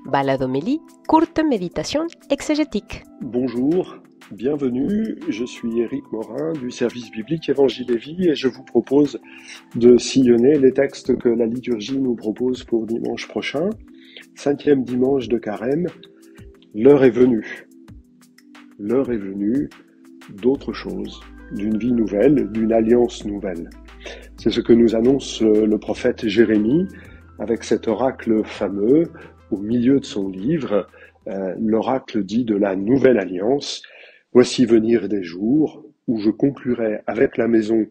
Baladomélie, courte méditation exégétique. Bonjour, bienvenue, je suis Éric Morin du service biblique Évangile et Vie et je vous propose de sillonner les textes que la liturgie nous propose pour dimanche prochain, 5e dimanche de Carême. L'heure est venue. L'heure est venue d'autre chose, d'une vie nouvelle, d'une alliance nouvelle. C'est ce que nous annonce le prophète Jérémie avec cet oracle fameux au milieu de son livre. L'oracle dit de la nouvelle alliance. Voici venir des jours où je conclurai avec la maison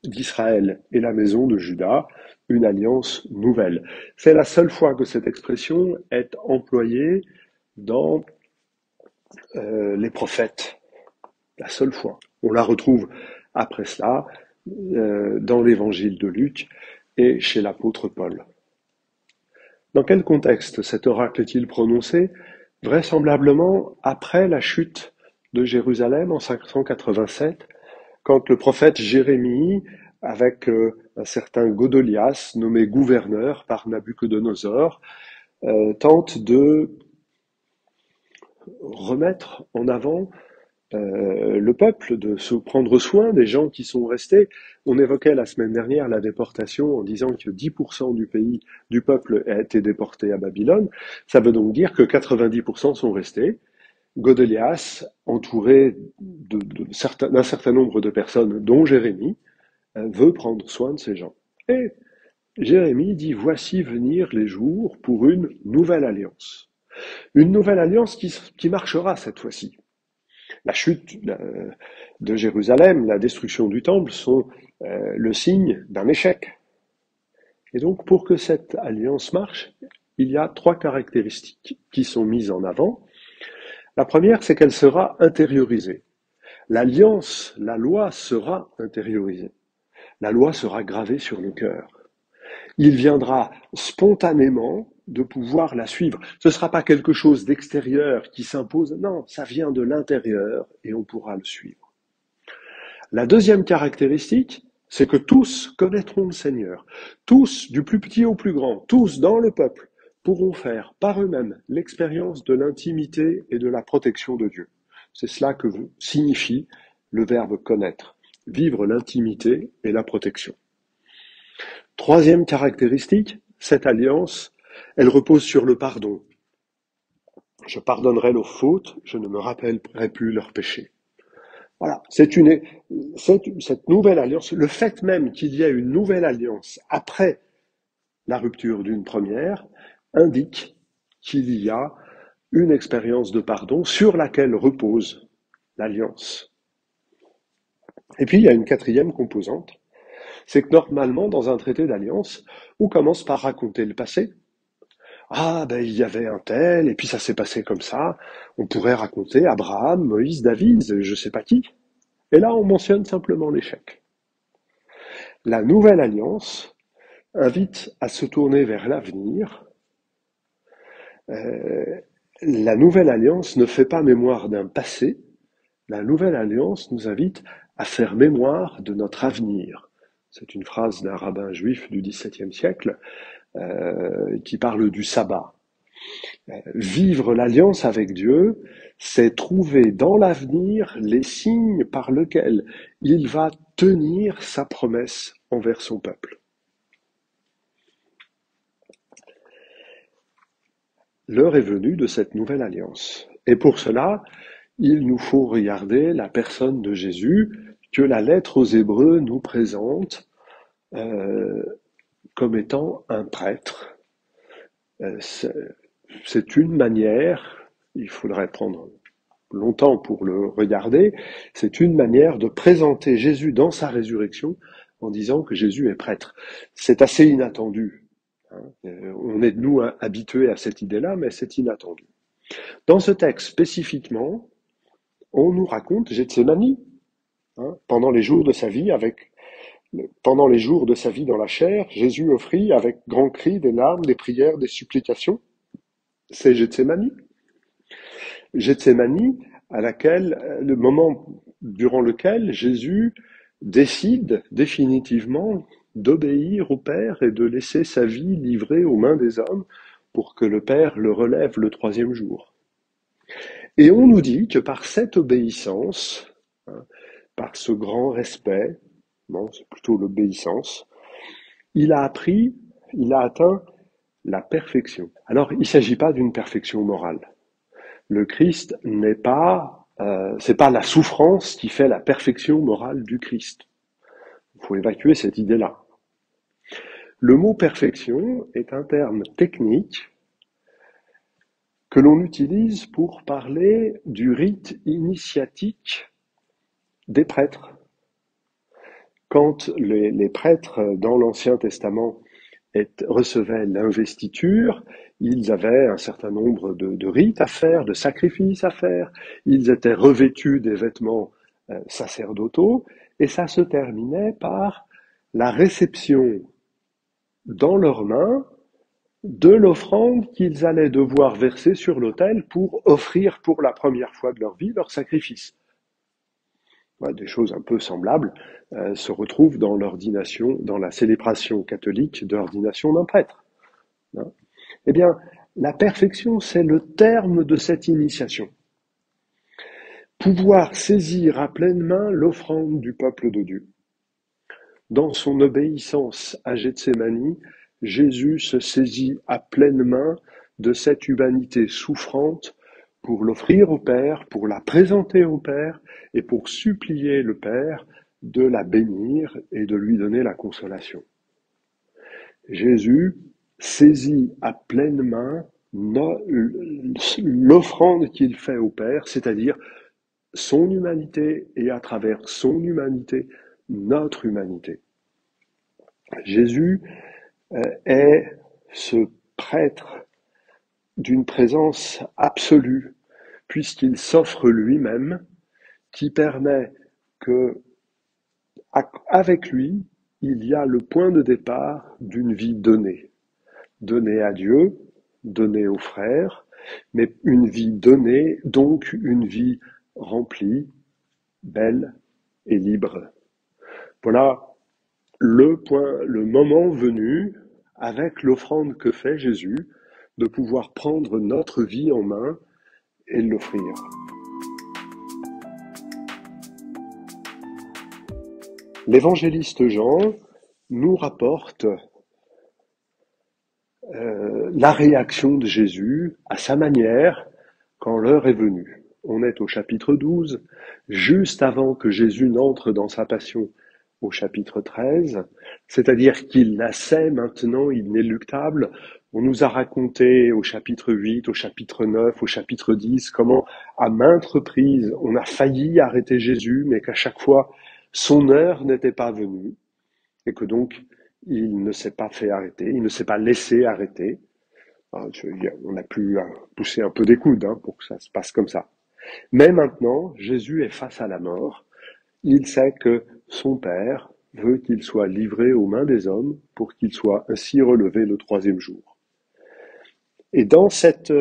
d'Israël et la maison de Juda une alliance nouvelle. C'est la seule fois que cette expression est employée dans les prophètes. La seule fois. On la retrouve après cela dans l'évangile de Luc et chez l'apôtre Paul. Dans quel contexte cet oracle est-il prononcé? Vraisemblablement après la chute de Jérusalem en 587, quand le prophète Jérémie, avec un certain Godolias, nommé gouverneur par Nabuchodonosor, tente de remettre en avant le peuple, de se prendre soin des gens qui sont restés. On évoquait la semaine dernière la déportation en disant que 10% du peuple a été déporté à Babylone. Ça veut donc dire que 90% sont restés. Godolias, entouré d'un certain nombre de personnes, dont Jérémie, veut prendre soin de ces gens. Et Jérémie dit « Voici venir les jours pour une nouvelle alliance ». Une nouvelle alliance qui marchera cette fois-ci. La chute de Jérusalem, la destruction du temple sont le signe d'un échec. Et donc, pour que cette alliance marche, il y a 3 caractéristiques qui sont mises en avant. La première, c'est qu'elle sera intériorisée. L'alliance, la loi sera intériorisée. La loi sera gravée sur le cœur. Il viendra spontanément de pouvoir la suivre. Ce ne sera pas quelque chose d'extérieur qui s'impose, non, ça vient de l'intérieur et on pourra le suivre. La deuxième caractéristique, c'est que tous connaîtront le Seigneur. Tous, du plus petit au plus grand, tous dans le peuple, pourront faire par eux-mêmes l'expérience de l'intimité et de la protection de Dieu. C'est cela que signifie le verbe connaître, vivre l'intimité et la protection. Troisième caractéristique, cette alliance, elle repose sur le pardon. Je pardonnerai leurs fautes, je ne me rappellerai plus leurs péchés. Voilà, cette nouvelle alliance, le fait même qu'il y ait une nouvelle alliance après la rupture d'une première, indique qu'il y a une expérience de pardon sur laquelle repose l'alliance. Et puis il y a une quatrième composante, c'est que normalement, dans un traité d'alliance, on commence par raconter le passé. Ah, ben il y avait un tel, et puis ça s'est passé comme ça. On pourrait raconter Abraham, Moïse, David, je sais pas qui. Et là, on mentionne simplement l'échec. La nouvelle alliance invite à se tourner vers l'avenir. La nouvelle alliance ne fait pas mémoire d'un passé. La nouvelle alliance nous invite à faire mémoire de notre avenir. C'est une phrase d'un rabbin juif du XVIIe siècle qui parle du sabbat. Vivre l'alliance avec Dieu, c'est trouver dans l'avenir les signes par lesquels il va tenir sa promesse envers son peuple. L'heure est venue de cette nouvelle alliance. Et pour cela, il nous faut regarder la personne de Jésus que la lettre aux Hébreux nous présente comme étant un prêtre. C'est une manière, il faudrait prendre longtemps pour le regarder, c'est une manière de présenter Jésus dans sa résurrection en disant que Jésus est prêtre. C'est assez inattendu. On est de nous habitués à cette idée-là, mais c'est inattendu. Dans ce texte spécifiquement, on nous raconte Gethsémani, pendant les jours de sa vie dans la chair, Jésus offrit avec grands cris, des larmes, des prières, des supplications. C'est Gethsémani. Gethsémani, le moment durant lequel Jésus décide définitivement d'obéir au Père et de laisser sa vie livrée aux mains des hommes pour que le Père le relève le troisième jour. Et on nous dit que par cette obéissance, hein, par ce grand respect, non, c'est plutôt l'obéissance, il a atteint la perfection. Alors, il ne s'agit pas d'une perfection morale. Le Christ c'est pas la souffrance qui fait la perfection morale du Christ. Il faut évacuer cette idée-là. Le mot perfection est un terme technique que l'on utilise pour parler du rite initiatique des prêtres. Quand les prêtres dans l'Ancien Testament recevaient l'investiture, ils avaient un certain nombre de rites à faire, de sacrifices à faire, ils étaient revêtus des vêtements sacerdotaux, et ça se terminait par la réception dans leurs mains de l'offrande qu'ils allaient devoir verser sur l'autel pour offrir pour la première fois de leur vie leur sacrifice. Des choses un peu semblables se retrouvent dans l'ordination, dans la célébration catholique d'ordination d'un prêtre. Eh bien, la perfection, c'est le terme de cette initiation. Pouvoir saisir à pleine main l'offrande du peuple de Dieu. Dans son obéissance à Gethsémani, Jésus se saisit à pleine main de cette humanité souffrante pour l'offrir au Père, pour la présenter au Père et pour supplier le Père de la bénir et de lui donner la consolation. Jésus saisit à pleine main l'offrande qu'il fait au Père, c'est-à-dire son humanité et à travers son humanité, notre humanité. Jésus est ce prêtre d'une présence absolue, puisqu'il s'offre lui-même, qui permet que, avec lui, il y a le point de départ d'une vie donnée. Donnée à Dieu, donnée aux frères, mais une vie donnée, donc une vie remplie, belle et libre. Voilà le moment venu, avec l'offrande que fait Jésus, de pouvoir prendre notre vie en main et l'offrir. L'évangéliste Jean nous rapporte la réaction de Jésus à sa manière quand l'heure est venue. On est au chapitre 12, juste avant que Jésus n'entre dans sa passion au chapitre 13, c'est-à-dire qu'il la sait maintenant, inéluctable. On nous a raconté au chapitre 8, au chapitre 9, au chapitre 10, comment à maintes reprises on a failli arrêter Jésus, mais qu'à chaque fois son heure n'était pas venue, et que donc il ne s'est pas fait arrêter, il ne s'est pas laissé arrêter. On a pu pousser un peu des coudes pour que ça se passe comme ça. Mais maintenant, Jésus est face à la mort. Il sait que son Père veut qu'il soit livré aux mains des hommes pour qu'il soit ainsi relevé le troisième jour. Et dans cette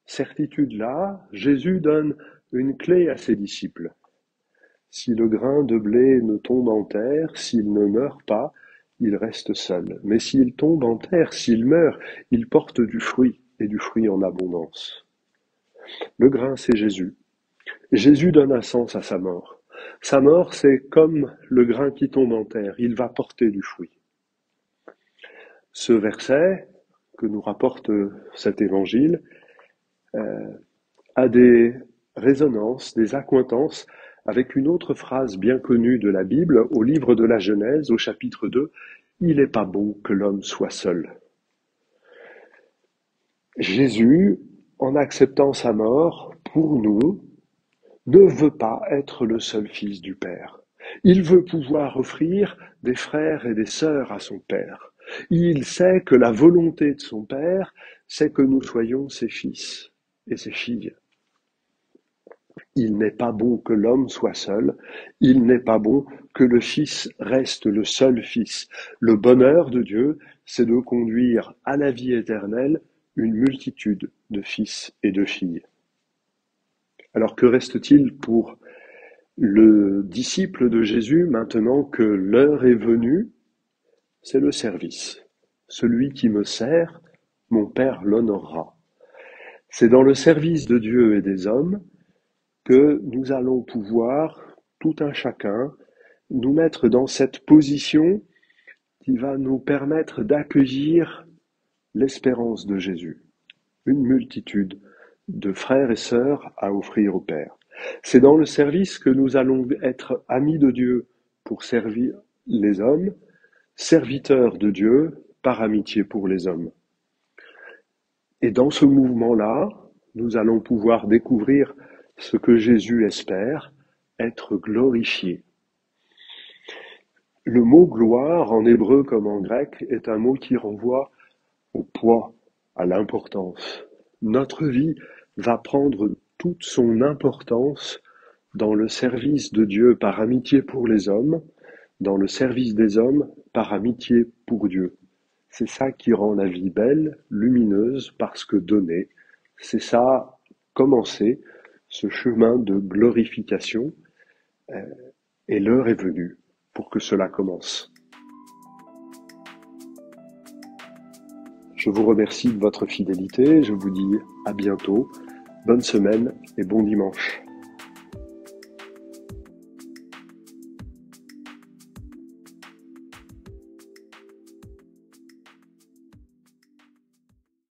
certitude-là, Jésus donne une clé à ses disciples. Si le grain de blé ne tombe en terre, s'il ne meurt pas, il reste seul. Mais s'il tombe en terre, s'il meurt, il porte du fruit, et du fruit en abondance. Le grain, c'est Jésus. Jésus donne un sens à sa mort. Sa mort, c'est comme le grain qui tombe en terre, il va porter du fruit. Ce verset que nous rapporte cet évangile a des résonances, des accointances avec une autre phrase bien connue de la Bible, au livre de la Genèse, au chapitre 2, « Il n'est pas bon que l'homme soit seul ». Jésus, en acceptant sa mort, pour nous, ne veut pas être le seul fils du Père. Il veut pouvoir offrir des frères et des sœurs à son Père. Il sait que la volonté de son Père, c'est que nous soyons ses fils et ses filles. Il n'est pas bon que l'homme soit seul, il n'est pas bon que le Fils reste le seul Fils. Le bonheur de Dieu, c'est de conduire à la vie éternelle une multitude de fils et de filles. Alors que reste-t-il pour le disciple de Jésus maintenant que l'heure est venue? C'est le service. Celui qui me sert mon Père l'honorera. C'est dans le service de Dieu et des hommes que nous allons pouvoir, tout un chacun, nous mettre dans cette position qui va nous permettre d'accueillir l'espérance de Jésus. Une multitude de frères et sœurs à offrir au Père. C'est dans le service que nous allons être amis de Dieu pour servir les hommes, serviteurs de Dieu par amitié pour les hommes. Et dans ce mouvement-là, nous allons pouvoir découvrir ce que Jésus espère, être glorifié. Le mot gloire, en hébreu comme en grec, est un mot qui renvoie au poids, à l'importance. Notre vie va prendre toute son importance dans le service de Dieu par amitié pour les hommes, dans le service des hommes par amitié pour Dieu. C'est ça qui rend la vie belle, lumineuse, parce que donnée. C'est ça, commencer ce chemin de glorification. Et l'heure est venue pour que cela commence. Je vous remercie de votre fidélité, je vous dis à bientôt, bonne semaine et bon dimanche.